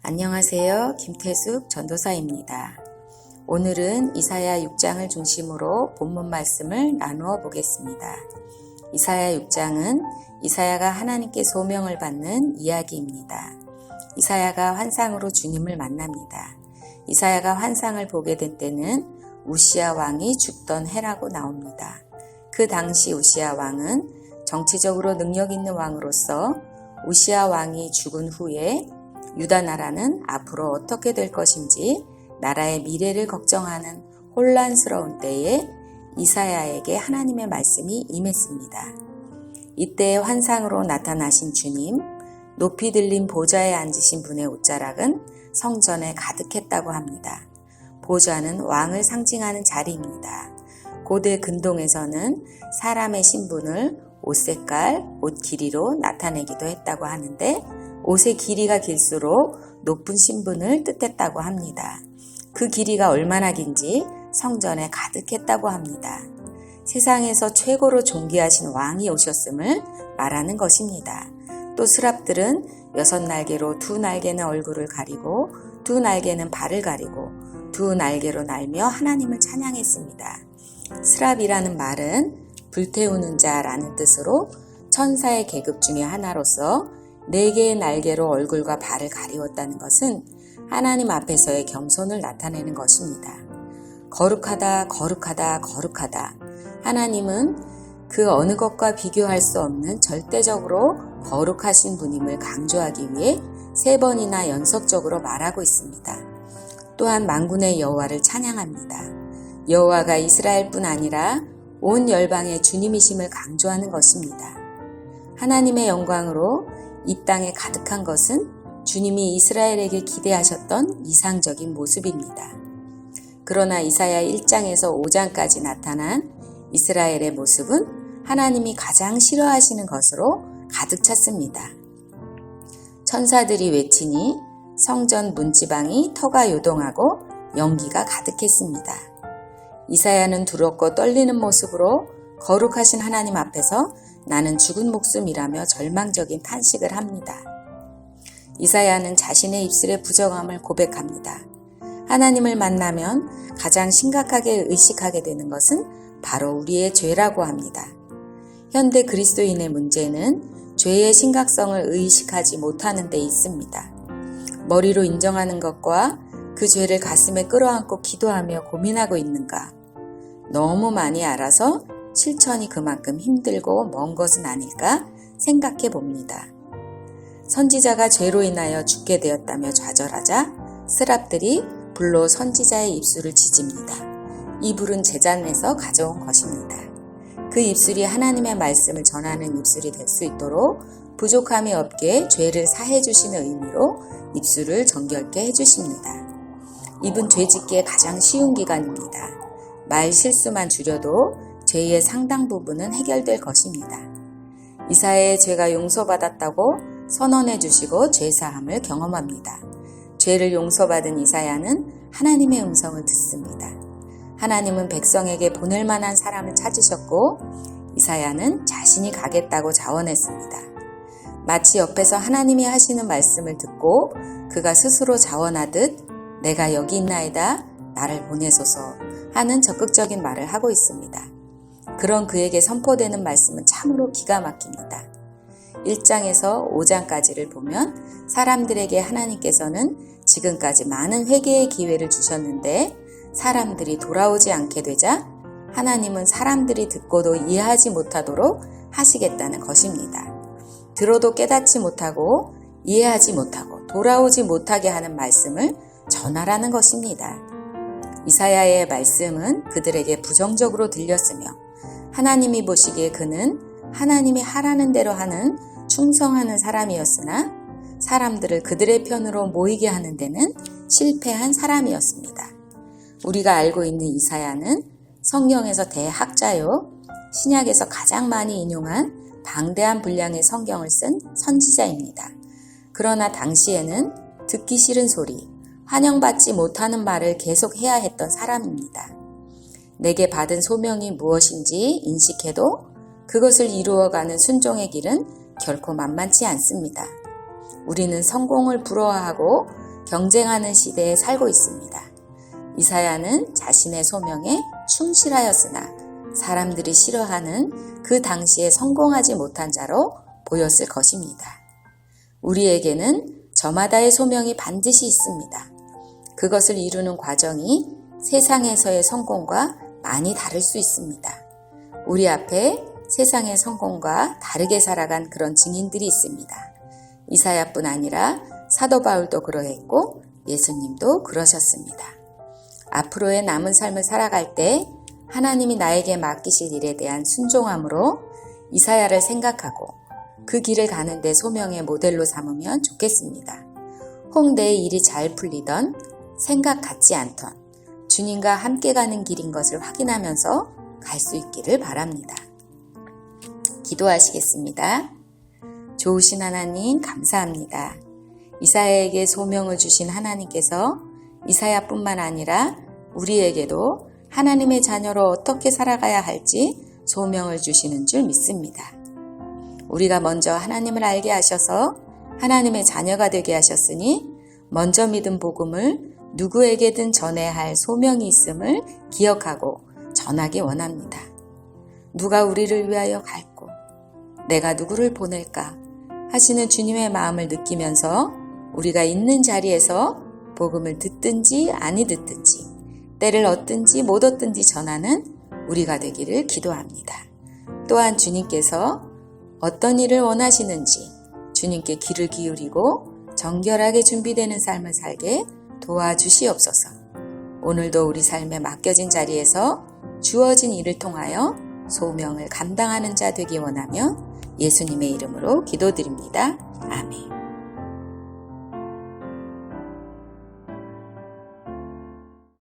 안녕하세요. 김태숙 전도사입니다. 오늘은 이사야 6장을 중심으로 본문 말씀을 나누어 보겠습니다. 이사야 6장은 이사야가 하나님께 소명을 받는 이야기입니다. 이사야가 환상으로 주님을 만납니다. 이사야가 환상을 보게 된 때는 우시야 왕이 죽던 해라고 나옵니다. 그 당시 우시야 왕은 정치적으로 능력 있는 왕으로서 우시야 왕이 죽은 후에 유다 나라는 앞으로 어떻게 될 것인지 나라의 미래를 걱정하는 혼란스러운 때에 이사야에게 하나님의 말씀이 임했습니다. 이때 환상으로 나타나신 주님, 높이 들린 보좌에 앉으신 분의 옷자락은 성전에 가득했다고 합니다. 보좌는 왕을 상징하는 자리입니다. 고대 근동에서는 사람의 신분을 옷 색깔, 옷 길이로 나타내기도 했다고 하는데 옷의 길이가 길수록 높은 신분을 뜻했다고 합니다. 그 길이가 얼마나 긴지 성전에 가득했다고 합니다. 세상에서 최고로 존귀하신 왕이 오셨음을 말하는 것입니다. 또 스랍들은 6날개로 2날개는 얼굴을 가리고 2날개는 발을 가리고 2날개로 날며 하나님을 찬양했습니다. 스랍이라는 말은 불태우는 자라는 뜻으로 천사의 계급 중에 하나로서 4개의 날개로 얼굴과 발을 가리웠다는 것은 하나님 앞에서의 겸손을 나타내는 것입니다. 거룩하다, 거룩하다, 거룩하다. 하나님은 그 어느 것과 비교할 수 없는 절대적으로 거룩하신 분임을 강조하기 위해 3번이나 연속적으로 말하고 있습니다. 또한 만군의 여호와를 찬양합니다. 여호와가 이스라엘뿐 아니라 온 열방의 주님이심을 강조하는 것입니다. 하나님의 영광으로 이 땅에 가득한 것은 주님이 이스라엘에게 기대하셨던 이상적인 모습입니다. 그러나 이사야 1장에서 5장까지 나타난 이스라엘의 모습은 하나님이 가장 싫어하시는 것으로 가득 찼습니다. 천사들이 외치니 성전 문지방이 터가 요동하고 연기가 가득했습니다. 이사야는 두렵고 떨리는 모습으로 거룩하신 하나님 앞에서 나는 죽은 목숨이라며 절망적인 탄식을 합니다. 이사야는 자신의 입술의 부정함을 고백합니다. 하나님을 만나면 가장 심각하게 의식하게 되는 것은 바로 우리의 죄라고 합니다. 현대 그리스도인의 문제는 죄의 심각성을 의식하지 못하는 데 있습니다. 머리로 인정하는 것과 그 죄를 가슴에 끌어안고 기도하며 고민하고 있는가? 너무 많이 알아서 실천이 그만큼 힘들고 먼 것은 아닐까 생각해 봅니다. 선지자가 죄로 인하여 죽게 되었다며 좌절하자 스랍들이 불로 선지자의 입술을 지집니다. 이 불은 제잔에서 가져온 것입니다. 그 입술이 하나님의 말씀을 전하는 입술이 될 수 있도록 부족함이 없게 죄를 사해 주시는 의미로 입술을 정결케 해주십니다. 입은 죄짓기에 가장 쉬운 기관입니다. 말 실수만 줄여도 죄의 상당 부분은 해결될 것입니다. 이사야의 죄가 용서받았다고 선언해 주시고 죄사함을 경험합니다. 죄를 용서받은 이사야는 하나님의 음성을 듣습니다. 하나님은 백성에게 보낼 만한 사람을 찾으셨고 이사야는 자신이 가겠다고 자원했습니다. 마치 옆에서 하나님이 하시는 말씀을 듣고 그가 스스로 자원하듯 내가 여기 있나이다 나를 보내소서 하는 적극적인 말을 하고 있습니다. 그런 그에게 선포되는 말씀은 참으로 기가 막힙니다. 1장에서 5장까지를 보면 사람들에게 하나님께서는 지금까지 많은 회개의 기회를 주셨는데 사람들이 돌아오지 않게 되자 하나님은 사람들이 듣고도 이해하지 못하도록 하시겠다는 것입니다. 들어도 깨닫지 못하고 이해하지 못하고 돌아오지 못하게 하는 말씀을 전하라는 것입니다. 이사야의 말씀은 그들에게 부정적으로 들렸으며 하나님이 보시기에 그는 하나님이 하라는 대로 하는 충성하는 사람이었으나 사람들을 그들의 편으로 모이게 하는 데는 실패한 사람이었습니다. 우리가 알고 있는 이사야는 성경에서 대학자요, 신약에서 가장 많이 인용한 방대한 분량의 성경을 쓴 선지자입니다. 그러나 당시에는 듣기 싫은 소리, 환영받지 못하는 말을 계속 해야 했던 사람입니다. 내게 받은 소명이 무엇인지 인식해도 그것을 이루어가는 순종의 길은 결코 만만치 않습니다. 우리는 성공을 부러워하고 경쟁하는 시대에 살고 있습니다. 이사야는 자신의 소명에 충실하였으나 사람들이 싫어하는 그 당시에 성공하지 못한 자로 보였을 것입니다. 우리에게는 저마다의 소명이 반드시 있습니다. 그것을 이루는 과정이 세상에서의 성공과 많이 다를 수 있습니다. 우리 앞에 세상의 성공과 다르게 살아간 그런 증인들이 있습니다. 이사야뿐 아니라 사도 바울도 그러했고 예수님도 그러셨습니다. 앞으로의 남은 삶을 살아갈 때 하나님이 나에게 맡기실 일에 대한 순종함으로 이사야를 생각하고 그 길을 가는데 소명의 모델로 삼으면 좋겠습니다. 홍대의 일이 잘 풀리던 생각 같지 않던 주님과 함께 가는 길인 것을 확인하면서 갈 수 있기를 바랍니다. 기도하시겠습니다. 좋으신 하나님 감사합니다. 이사야에게 소명을 주신 하나님께서 이사야뿐만 아니라 우리에게도 하나님의 자녀로 어떻게 살아가야 할지 소명을 주시는 줄 믿습니다. 우리가 먼저 하나님을 알게 하셔서 하나님의 자녀가 되게 하셨으니 먼저 믿은 복음을 누구에게든 전해야 할 소명이 있음을 기억하고 전하기 원합니다. 누가 우리를 위하여 갈고 내가 누구를 보낼까 하시는 주님의 마음을 느끼면서 우리가 있는 자리에서 복음을 듣든지 아니 듣든지 때를 얻든지 못 얻든지 전하는 우리가 되기를 기도합니다. 또한 주님께서 어떤 일을 원하시는지 주님께 귀를 기울이고 정결하게 준비되는 삶을 살게 도와주시옵소서. 오늘도 우리 삶에 맡겨진 자리에서 주어진 일을 통하여 소명을 감당하는 자 되기 원하며 예수님의 이름으로 기도드립니다. 아멘.